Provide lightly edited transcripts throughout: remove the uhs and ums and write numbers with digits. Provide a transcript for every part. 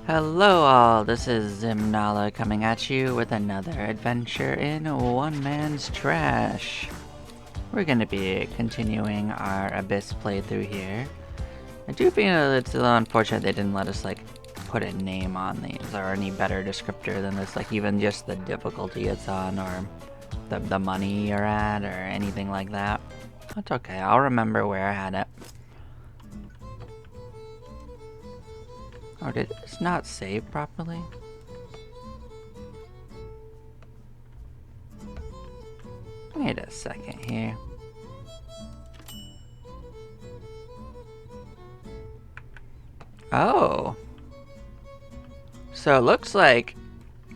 Hello all, this is Zimnala coming at you with another adventure in One Man's Trash. We're going to be continuing our Abyss playthrough here. I do feel it's a little unfortunate they didn't let us put a name on these or any better descriptor than this, like even just the difficulty it's on or the money you're at or anything like that. That's okay, I'll remember where I had it. Oh, did it not save properly? Wait a second here. Oh. So it looks like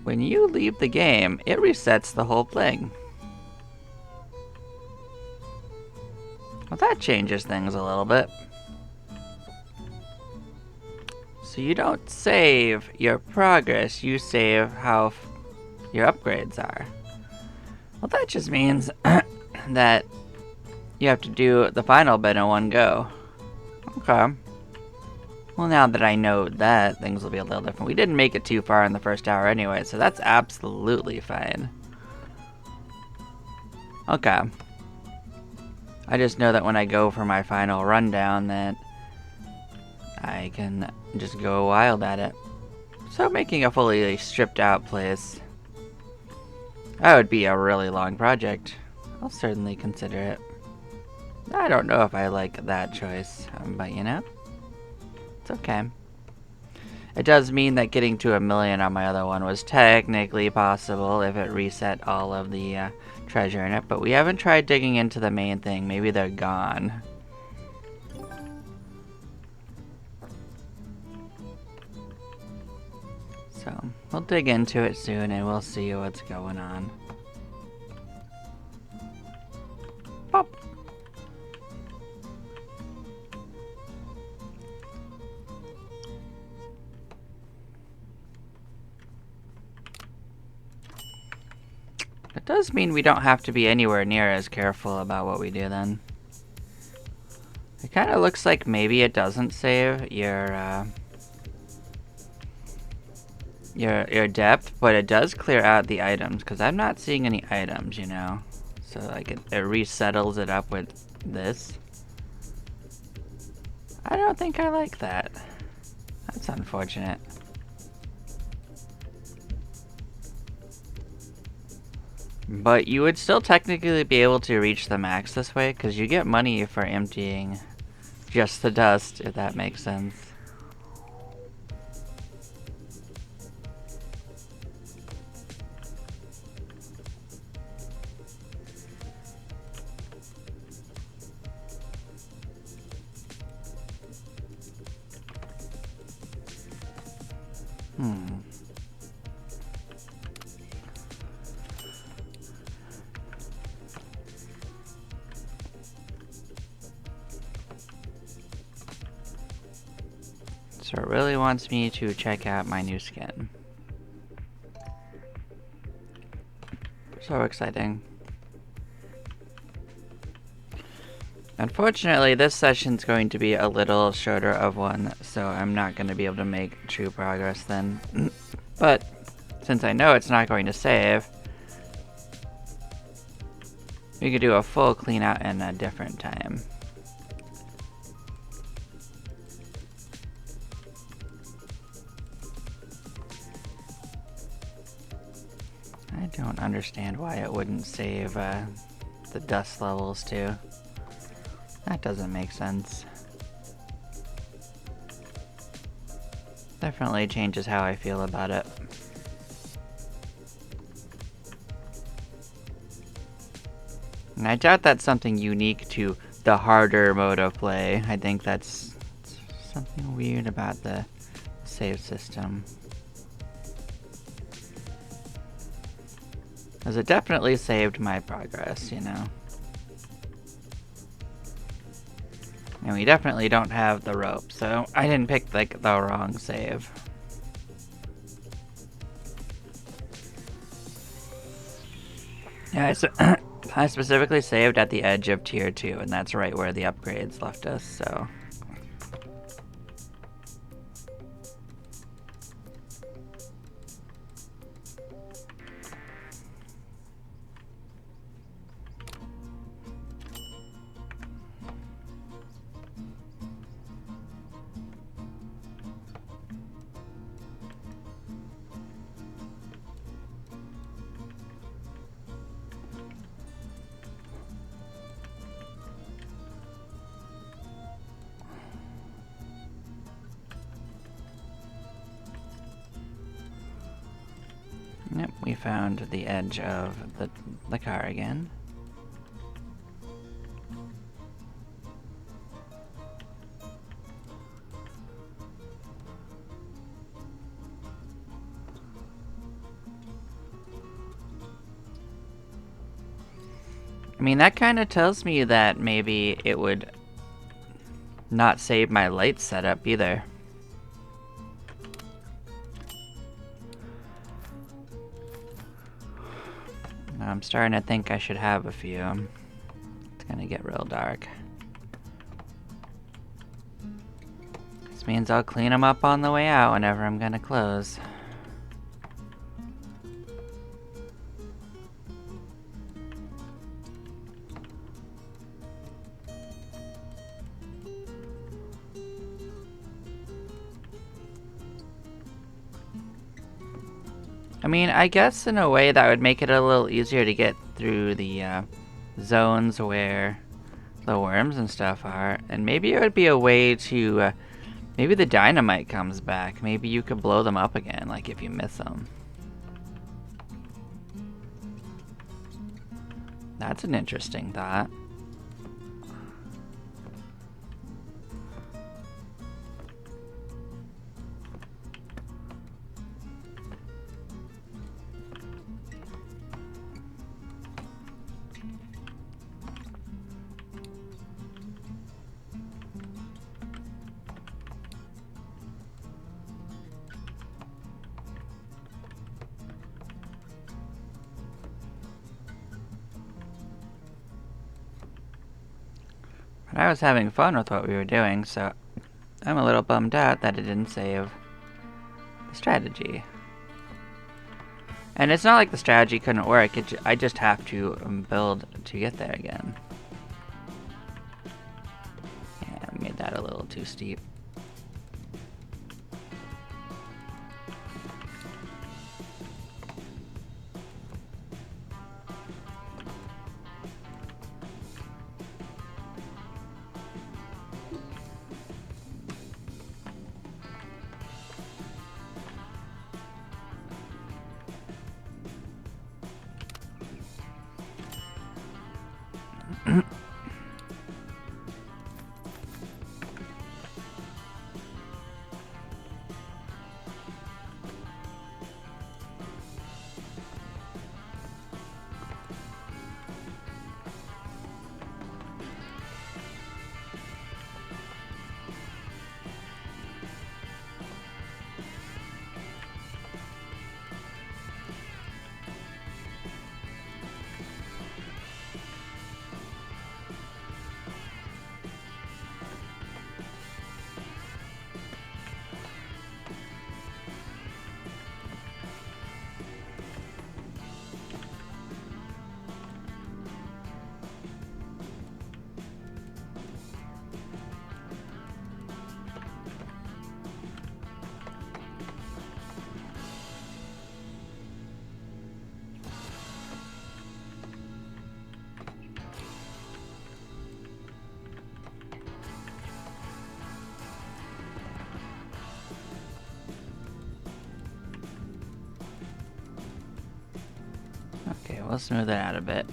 when you leave the game, it resets the whole thing. Well, that changes things a little bit. So you don't save your progress, you save how your upgrades are. Well, that just means that you have to do the final bit in one go. Okay. Well, now that I know that, things will be a little different. We didn't make it too far in the first hour anyway, so that's absolutely fine. Okay. I just know that when I go for my final rundown that I can just go wild at it. So making a fully stripped out place, that would be a really long project. I'll certainly consider it. I don't know if I like that choice, but you know, it's okay. It does mean that getting to 1,000,000 on my other one was technically possible if it reset all of the treasure in it, but we haven't tried digging into the main thing. Maybe they're gone. So we'll dig into it soon and we'll see what's going on. Pop. It does mean we don't have to be anywhere near as careful about what we do then. It kind of looks like maybe it doesn't save your depth, but it does clear out the items, because I'm not seeing any items, you know? So like it resettles it up with this. I don't think I like that. That's unfortunate. But you would still technically be able to reach the max this way, because you get money for emptying just the dust, if that makes sense. So it really wants me to check out my new skin. So exciting. Unfortunately, this session's going to be a little shorter of one, so I'm not going to be able to make true progress then. But since I know it's not going to save, we could do a full clean out in a different time. I don't understand why it wouldn't save the dust levels too. That doesn't make sense. Definitely changes how I feel about it. And I doubt that's something unique to the harder mode of play. I think that's something weird about the save system. Because it definitely saved my progress, you know. And we definitely don't have the rope, so I didn't pick like the wrong save. Yeah, I specifically saved at the edge of tier 2, and that's right where the upgrades left us, so. we found the edge of the car again. I mean, that kind of tells me that maybe it would not save my light setup either. I'm starting to think I should have a few. It's gonna get real dark. This means I'll clean them up on the way out whenever I'm gonna close. I mean, I guess in a way that would make it a little easier to get through the zones where the worms and stuff are. And maybe it would be a way to, maybe the dynamite comes back. Maybe you could blow them up again, like if you miss them. That's an interesting thought. But I was having fun with what we were doing, so I'm a little bummed out that it didn't save the strategy. And it's not like the strategy couldn't work, I just have to build to get there again. Yeah, I made that a little too steep. Okay, we'll smooth that out a bit.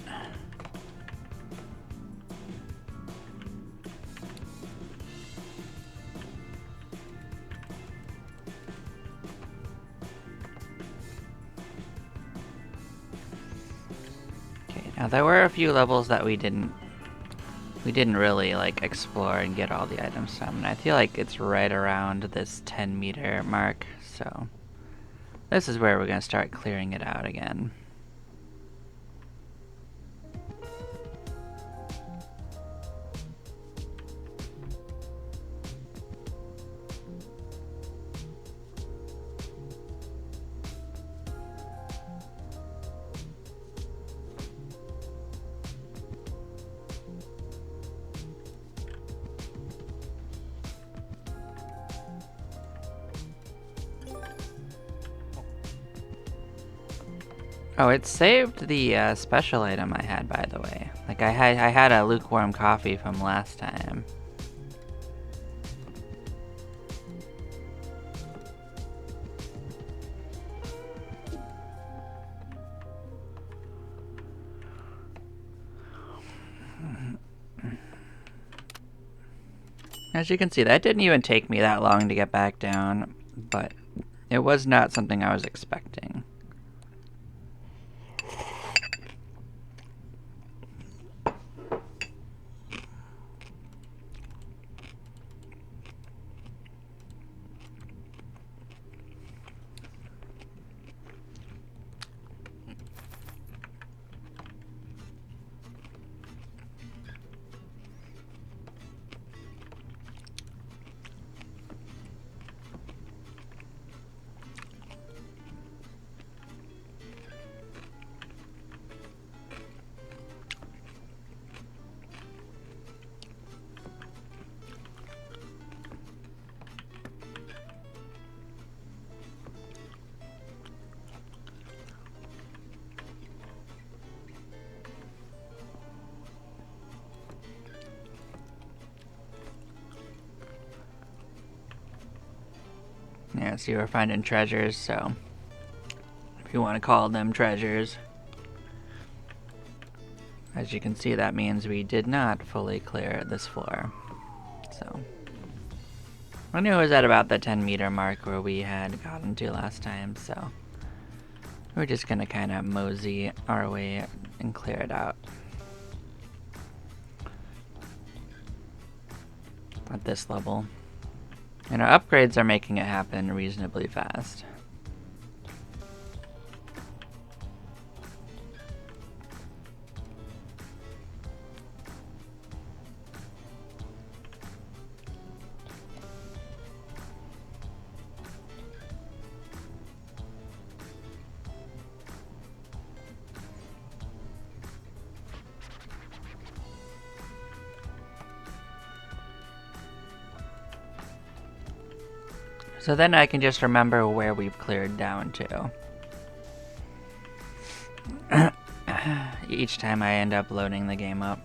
Okay, now there were a few levels that we didn't really like explore and get all the items from, and I feel like it's right around this 10-meter mark, so this is where we're gonna start clearing it out again. Oh, it saved the special item I had, by the way. Like I had a lukewarm coffee from last time. As you can see, that didn't even take me that long to get back down, but it was not something I was expecting. Yeah, so you were finding treasures, so if you want to call them treasures. As you can see, that means we did not fully clear this floor. So I knew it was at about the 10-meter mark where we had gotten to last time, so we're just gonna kind of mosey our way and clear it out. At this level. And our upgrades are making it happen reasonably fast. So then I can just remember where we've cleared down to. Each time I end up loading the game up.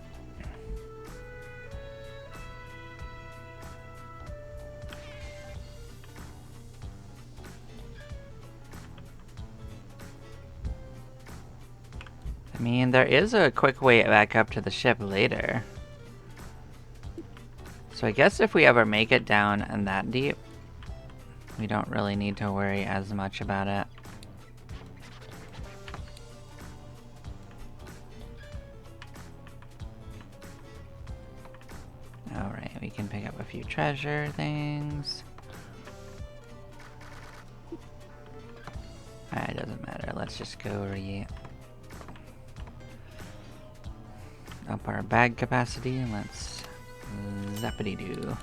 I mean, there is a quick way back up to the ship later. So I guess if we ever make it down and that deep, we don't really need to worry as much about it. Alright, we can pick up a few treasure things. It doesn't matter, let's just go up our bag capacity and let's zappity-doo.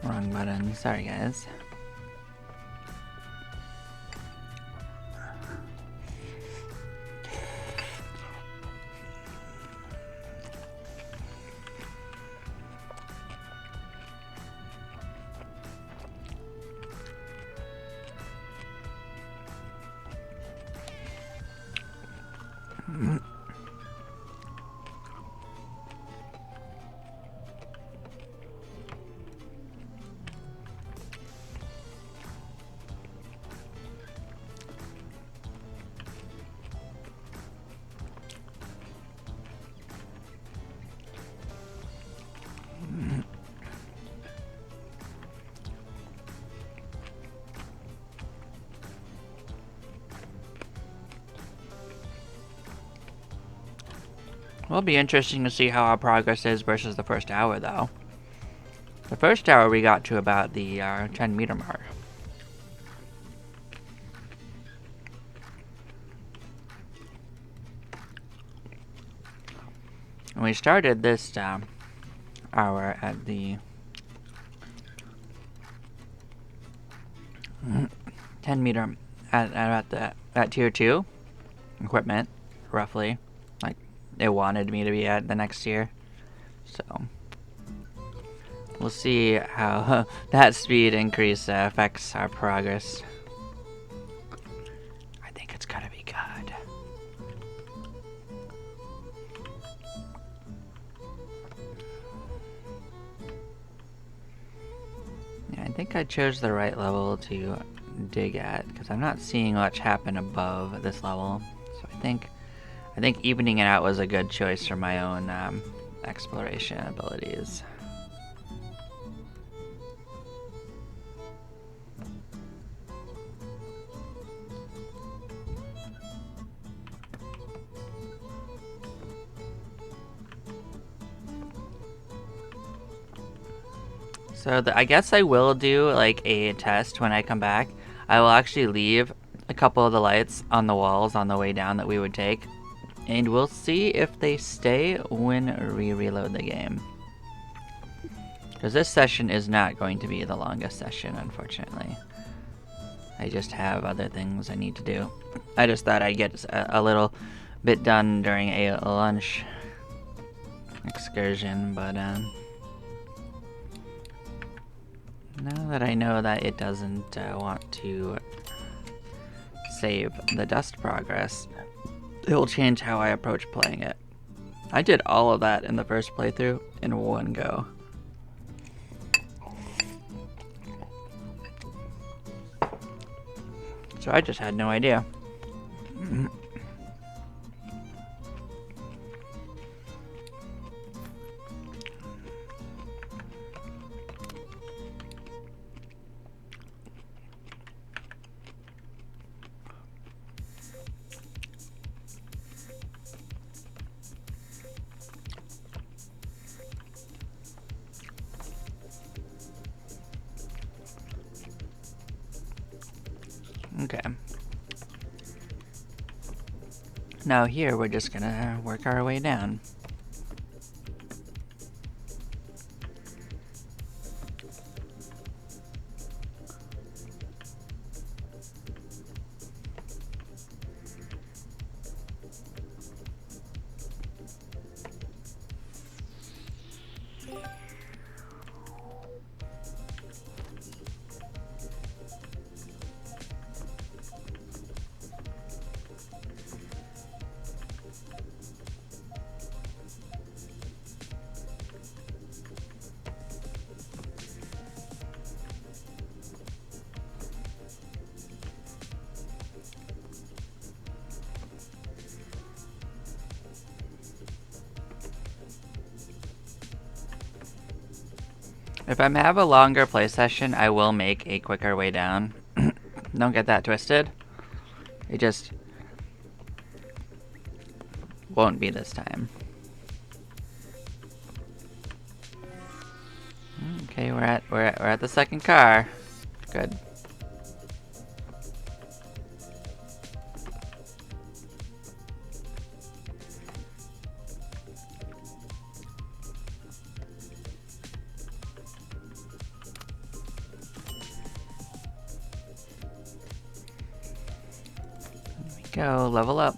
Wrong button, sorry guys. Will be interesting to see how our progress is versus the first hour, though. The first hour we got to about the 10-meter mark. And we started this hour at the 10-meter at tier 2 equipment, roughly. Like it wanted me to be at the next tier. So we'll see how that speed increase affects our progress. I think it's gotta be good. think I chose the right level to dig at, because I'm not seeing much happen above this level. So I think evening it out was a good choice for my own exploration abilities. So I guess I will do like a test when I come back. I will actually leave a couple of the lights on the walls on the way down that we would take, and we'll see if they stay when we reload the game. Because this session is not going to be the longest session, unfortunately. I just have other things I need to do. I just thought I'd get a little bit done during a lunch excursion, but now that I know that it doesn't want to save the dust progress, it will change how I approach playing it. I did all of that in the first playthrough in one go. So I just had no idea. Okay. Now here we're just gonna work our way down. If I have a longer play session, I will make a quicker way down. Don't get that twisted. It just won't be this time. Okay, we're at the second car. Good. Go, level up.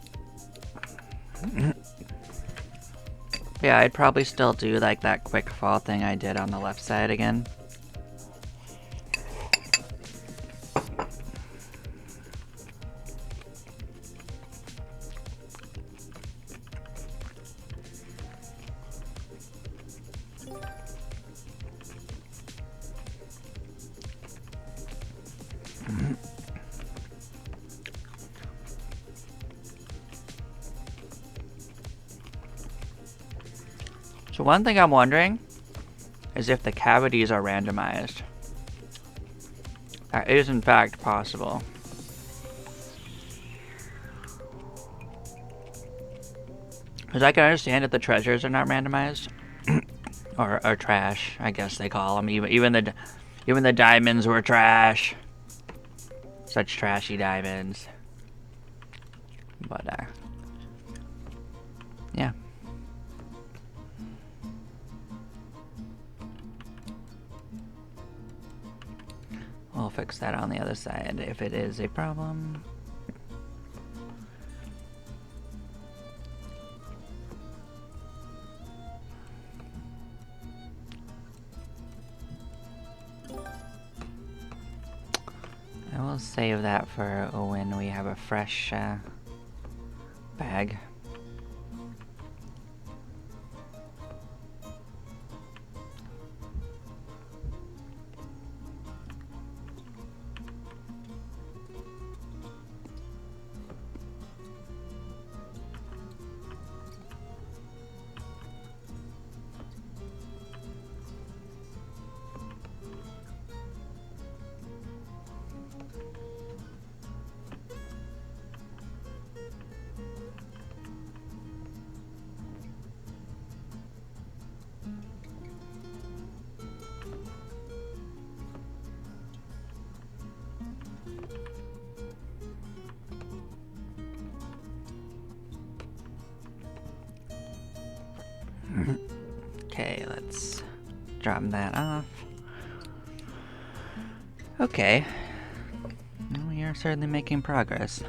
Yeah, I'd probably still do like that quick fall thing I did on the left side again. So one thing I'm wondering is if the cavities are randomized. That is in fact possible. Because I can understand if the treasures are not randomized. or trash, I guess they call them. Even the diamonds were trash. Such trashy diamonds. But yeah. We'll fix that on the other side if it is a problem. I will save that for when we have a fresh bag. Okay, let's drop that off. Okay. We are certainly making progress.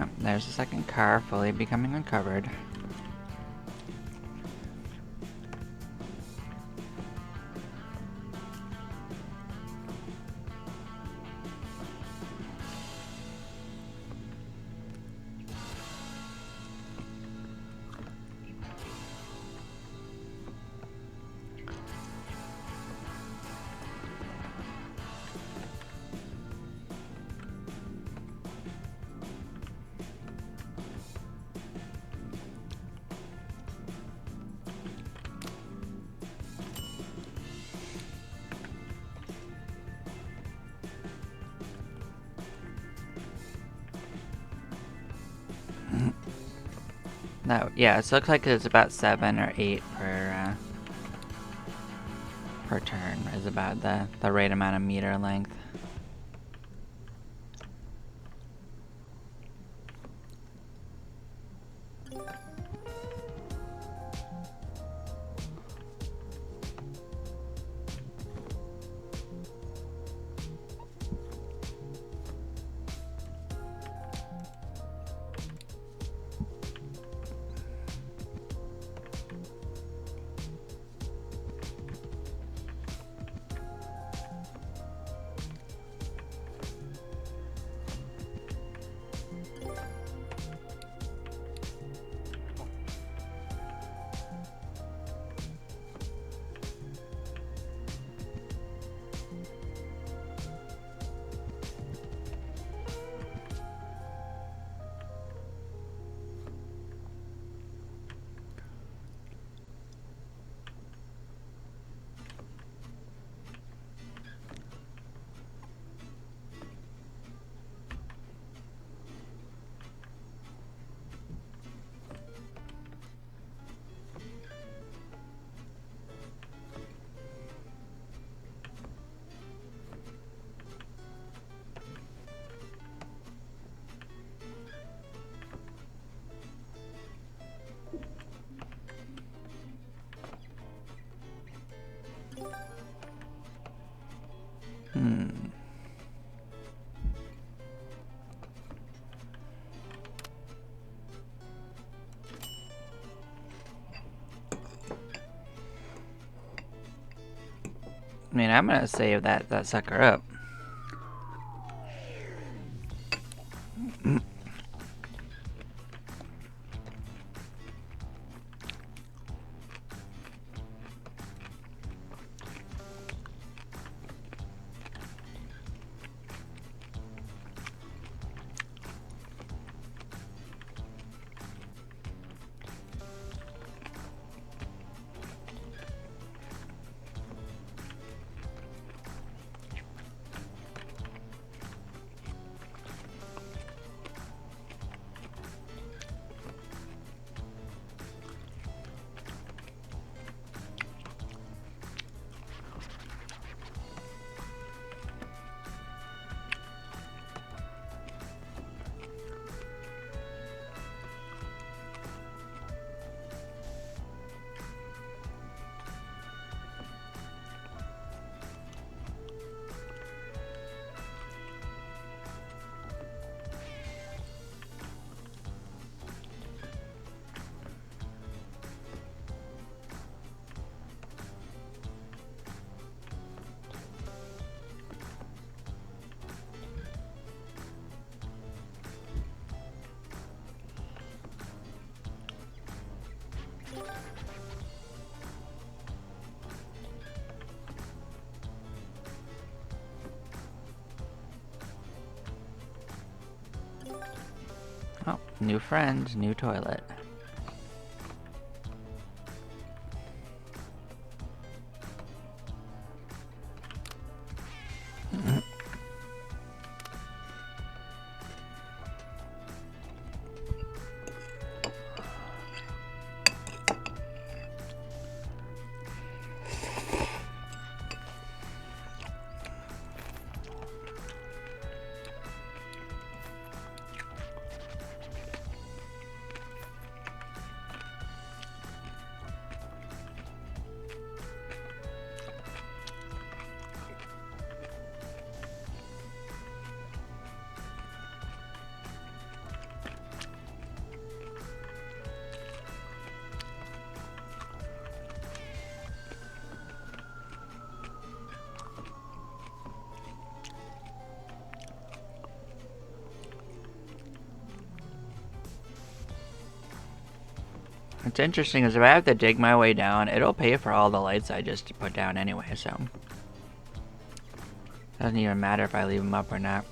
Oh, there's the second car fully becoming uncovered. No, yeah, so it looks like it's about 7 or 8 per turn is about the right amount of meter length. mean, I'm gonna save that sucker up. Oh, new friend, new toilet. What's interesting is if I have to dig my way down, it'll pay for all the lights I just put down anyway, so. Doesn't even matter if I leave them up or not.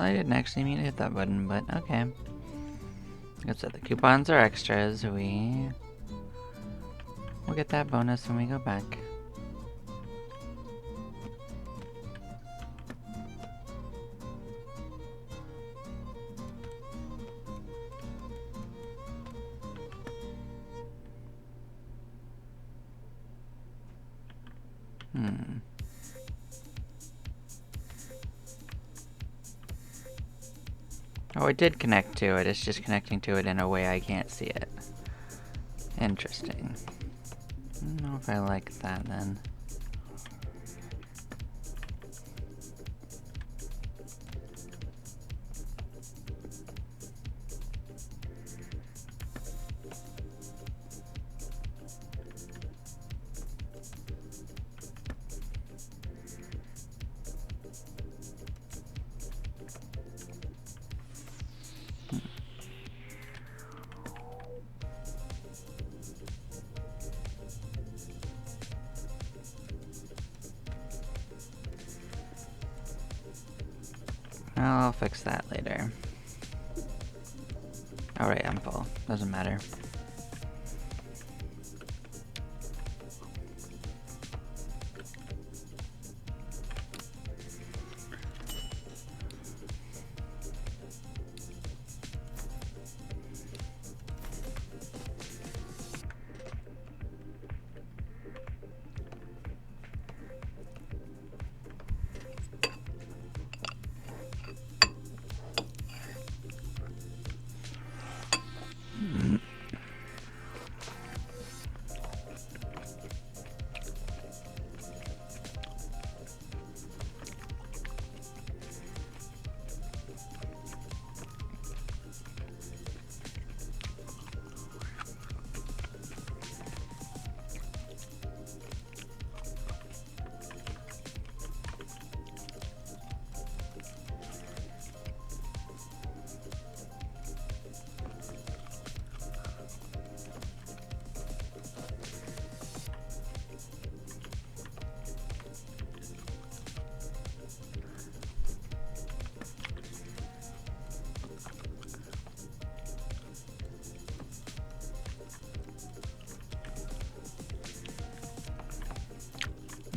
I didn't actually mean to hit that button, but okay. Like I said, the coupons are extras. We'll get that bonus when we go back. Oh, it did connect to it. It's just connecting to it in a way I can't see it. Interesting. I don't know if I like that then. I'll fix that later. Alright, I'm full. Doesn't matter.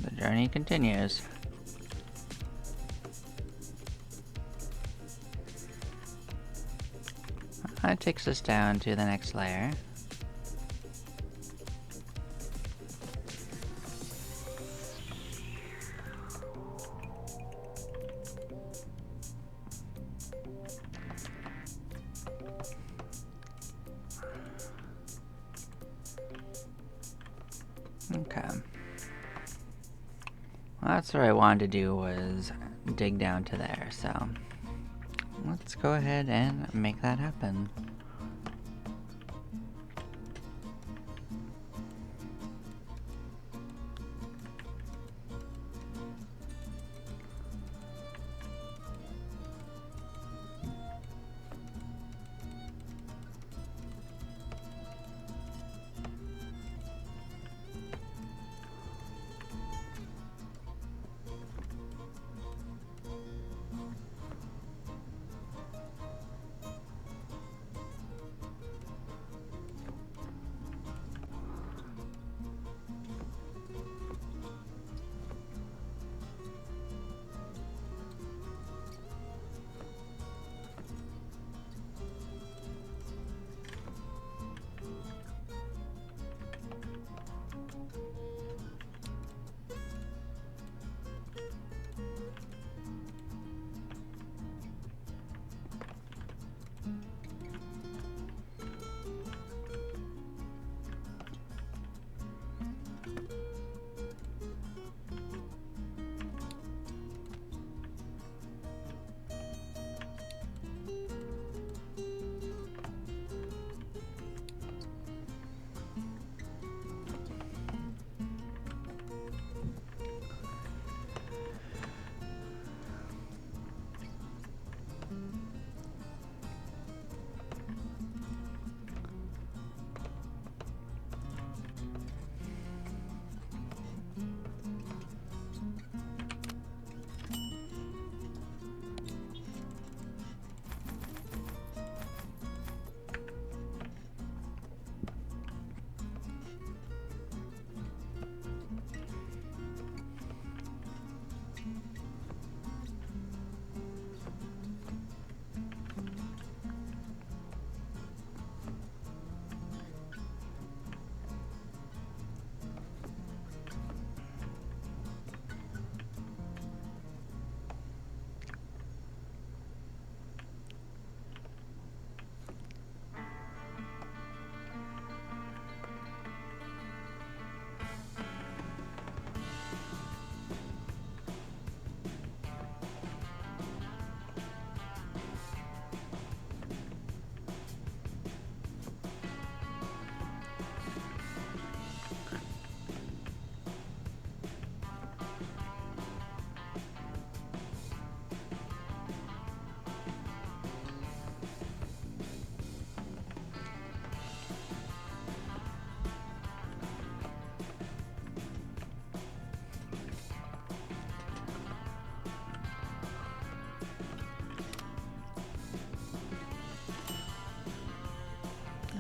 The journey continues. That takes us down to the next layer. Okay. Well, that's what I wanted to do, was dig down to there, so let's go ahead and make that happen.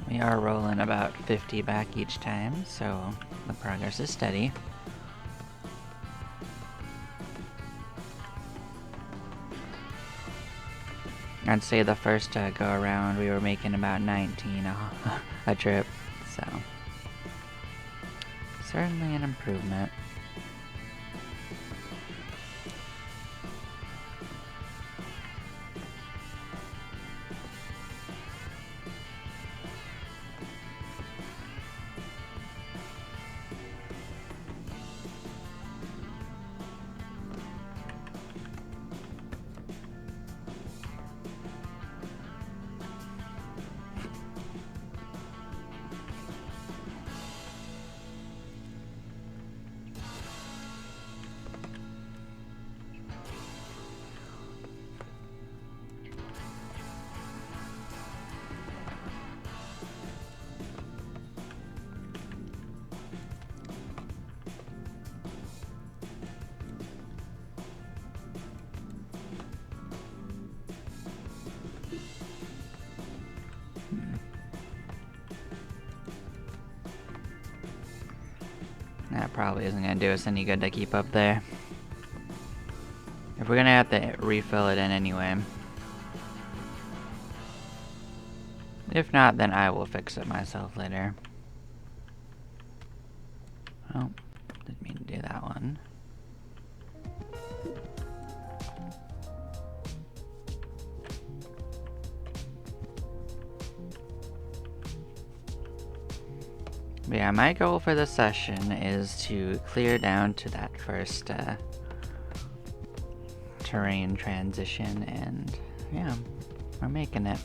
We are rolling about 50 back each time, so the progress is steady. I'd say the first go around we were making about 19 a trip, so certainly an improvement. That probably isn't going to do us any good to keep up there. If we're going to have to refill it in anyway. If not, then I will fix it myself later. Oh, didn't mean to do that one. But yeah, my goal for this session is to clear down to that first terrain transition, and yeah, we're making it.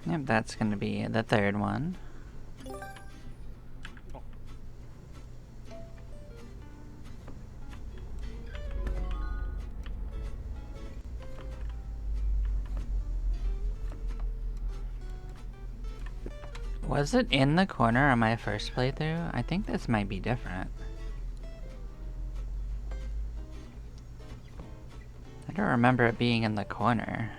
Yep, that's gonna be the third one. Was it in the corner on my first playthrough? I think this might be different. I don't remember it being in the corner.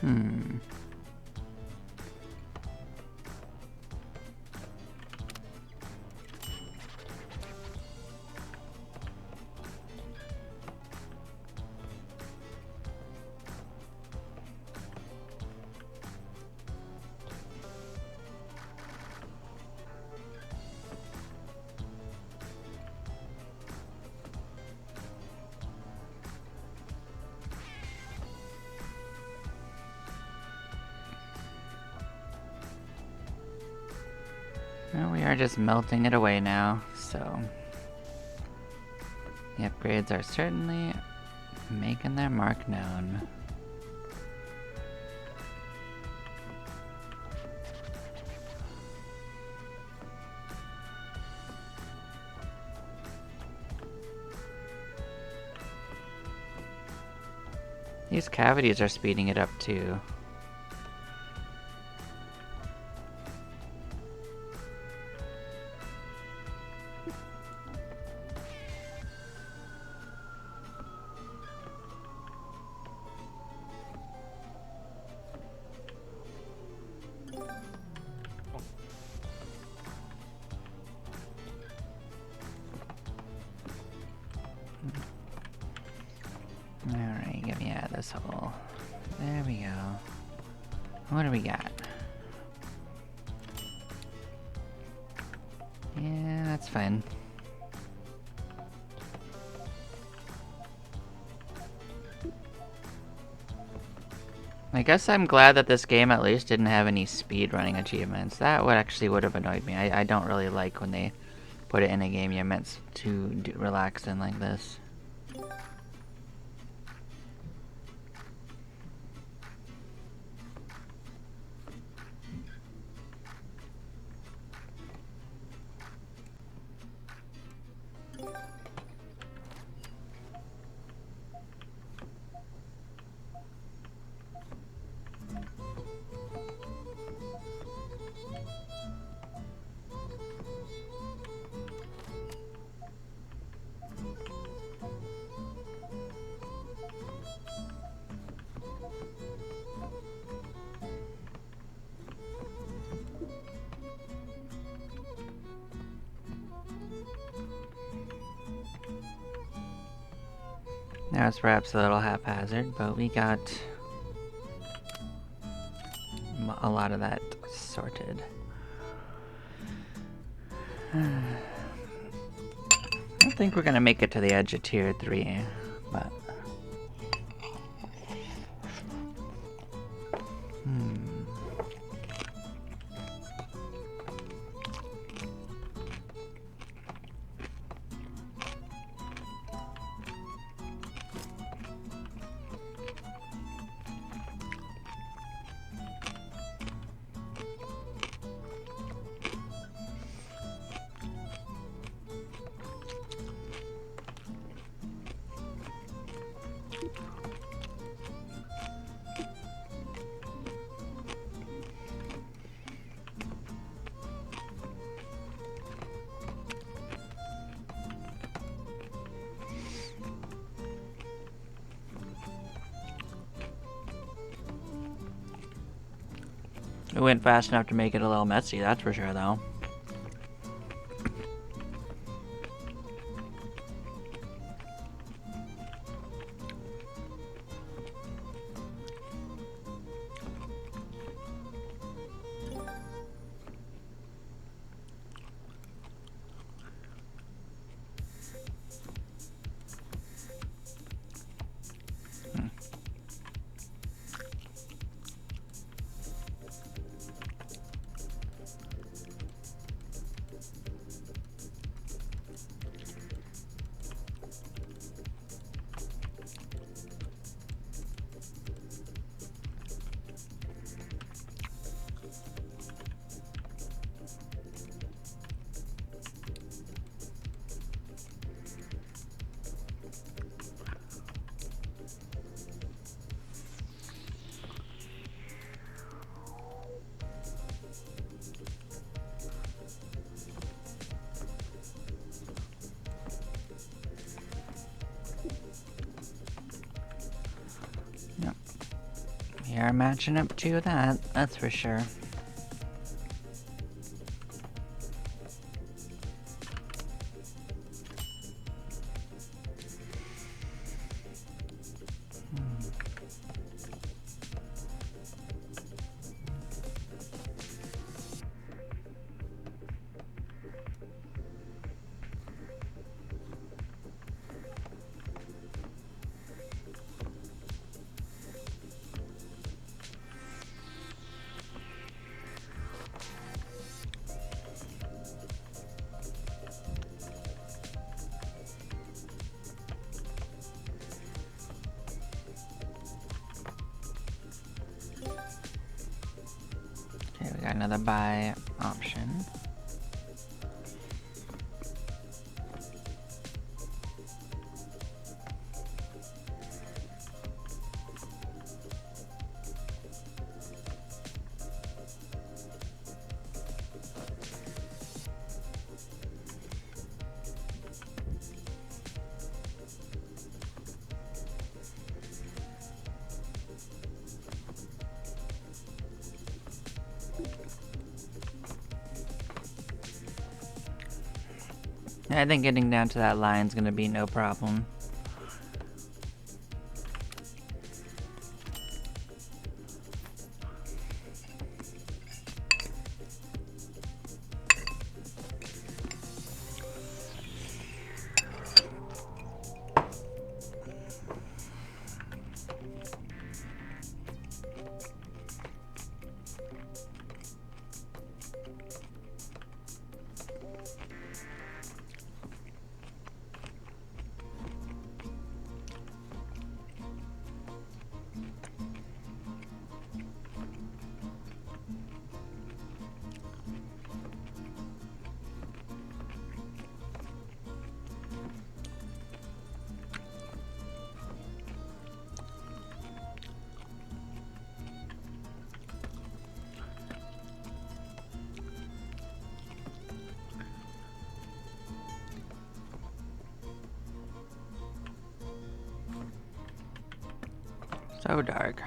Hmm. Well, we are just melting it away now, so the upgrades are certainly making their mark known. These cavities are speeding it up too. Alright, get me out of this hole. There we go. What do we got? Yeah, that's fine. I guess I'm glad that this game at least didn't have any speedrunning achievements. That would have annoyed me. I don't really like when they put it in a game you're meant to relax in like this. Now it's perhaps a little haphazard, but we got a lot of that sorted. I don't think we're gonna make it to the edge of tier 3, but it went fast enough to make it a little messy, that's for sure, though. We are matching up to that, that's for sure. Got another buy option. I think getting down to that line is going to be no problem. So dark.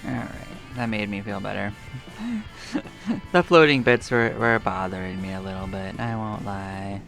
Alright, that made me feel better. The floating bits were bothering me a little bit, I won't lie.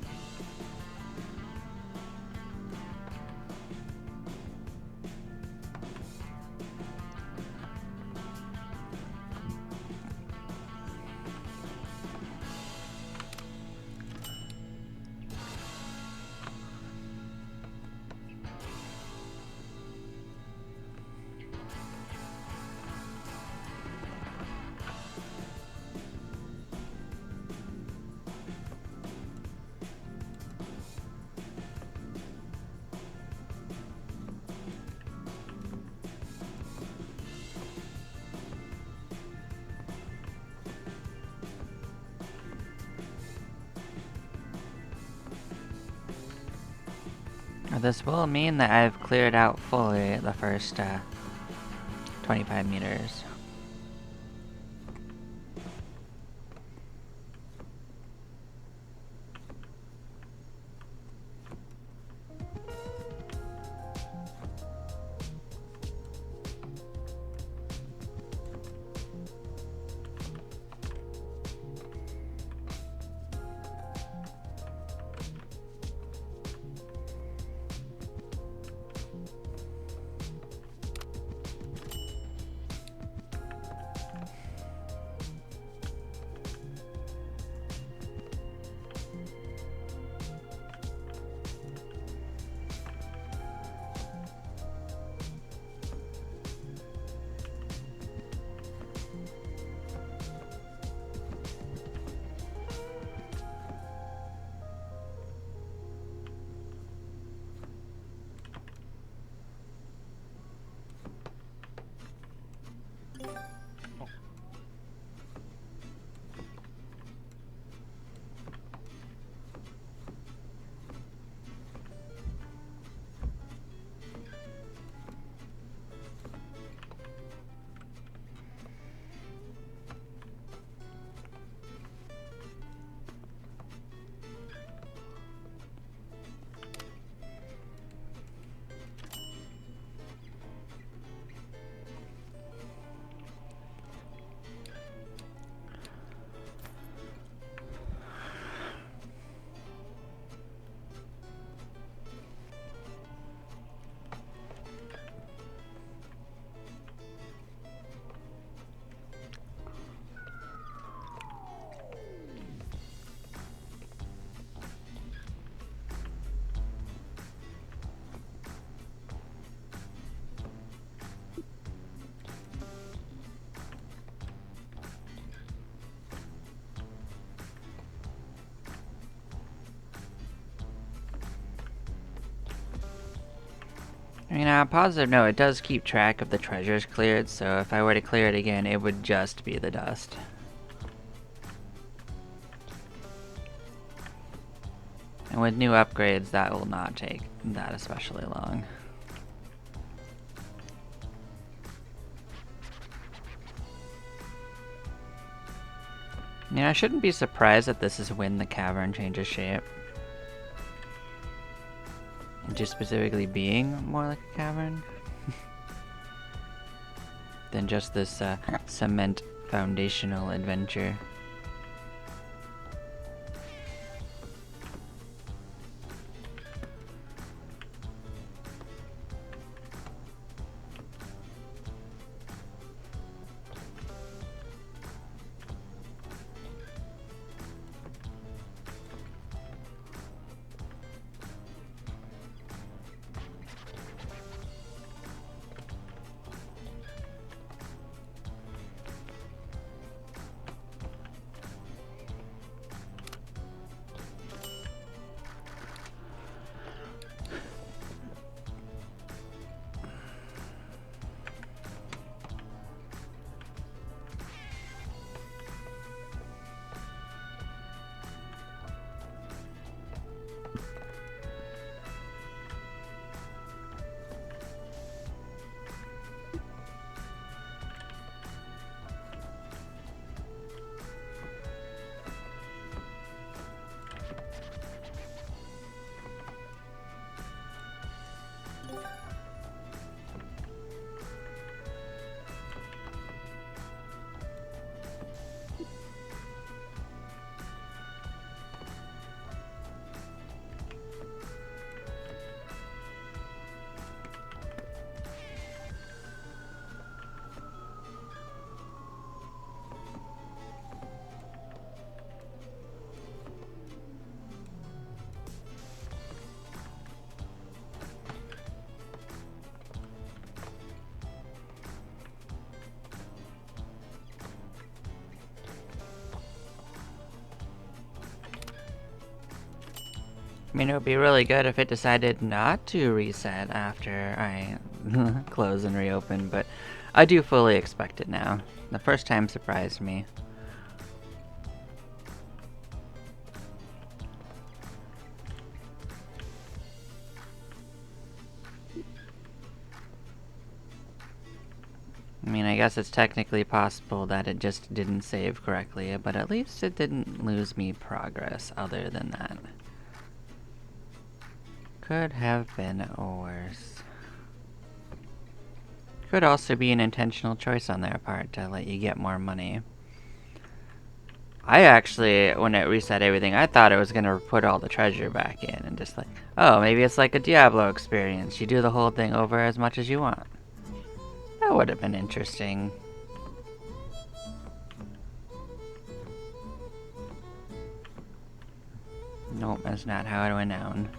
This will mean that I've cleared out fully the first 25 meters. I mean, on a positive note, it does keep track of the treasures cleared, so if I were to clear it again, it would just be the dust. And with new upgrades, that will not take that especially long. I mean, I shouldn't be surprised that this is when the cavern changes shape. Just specifically being more like a cavern than just this cement foundational adventure. I mean, it would be really good if it decided not to reset after I close and reopen, but I do fully expect it now. The first time surprised me. I mean, I guess it's technically possible that it just didn't save correctly, but at least it didn't lose me progress other than that. Could have been worse. Could also be an intentional choice on their part to let you get more money. I actually, when it reset everything, I thought it was gonna put all the treasure back in and just like, oh, maybe it's like a Diablo experience. You do the whole thing over as much as you want. That would have been interesting. Nope, that's not how it went down.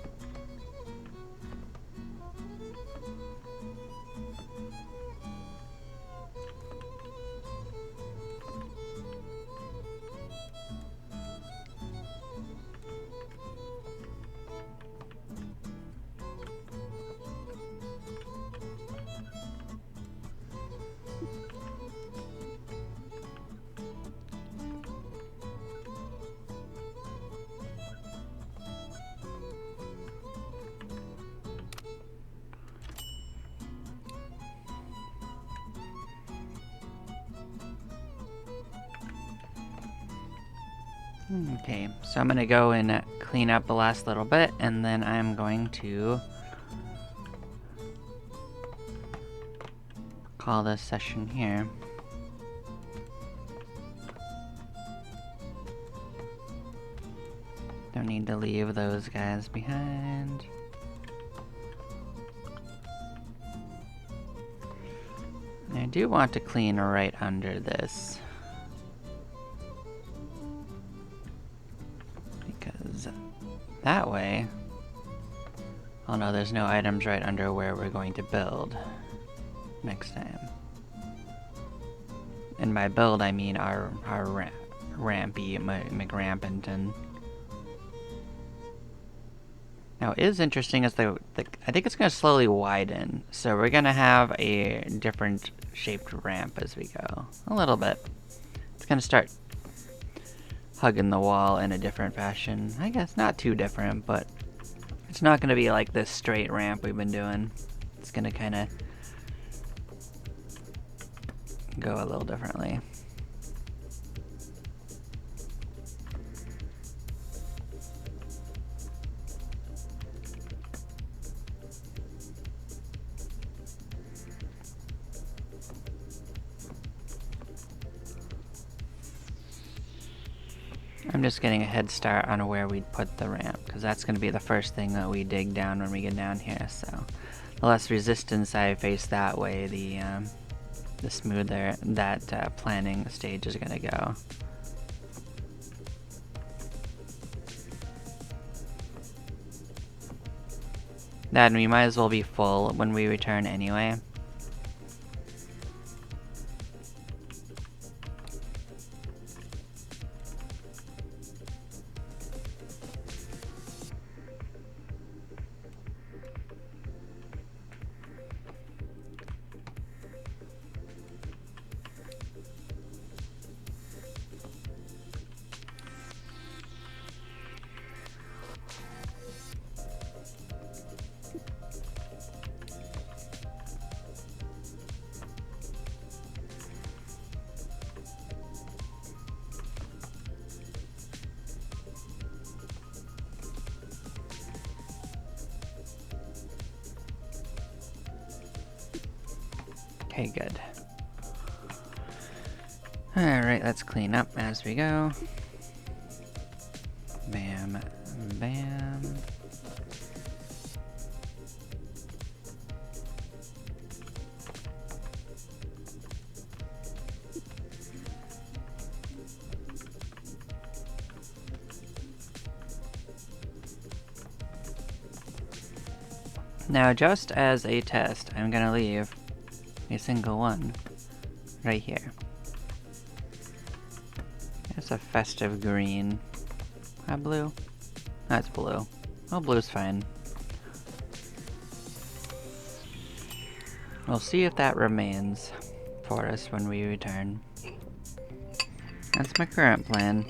Okay, so I'm gonna go and clean up the last little bit, and then I'm going to call this session here. Don't need to leave those guys behind. And I do want to clean right under this. Because that way, oh no, there's no items right under where we're going to build next time. And by build, I mean our rampy McRampington. Now, what is interesting is I think it's going to slowly widen, so we're going to have a different shaped ramp as we go. A little bit. It's going to start hugging the wall in a different fashion. I guess not too different, but it's not going to be like this straight ramp we've been doing. It's going to kind of go a little differently. I'm just getting a head start on where we'd put the ramp, because that's going to be the first thing that we dig down when we get down here, so the less resistance I face that way, the smoother that planning stage is going to go. Then we might as well be full when we return anyway. Okay, good. Alright, let's clean up as we go. Bam, bam. Now, just as a test, I'm gonna leave a single one right here. It's a festive green. Blue? That's blue. Oh, blue's fine. We'll see if that remains for us when we return. That's my current plan.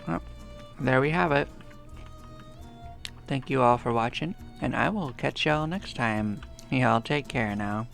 Well, there we have it. Thank you all for watching, and I will catch y'all next time. Y'all take care now.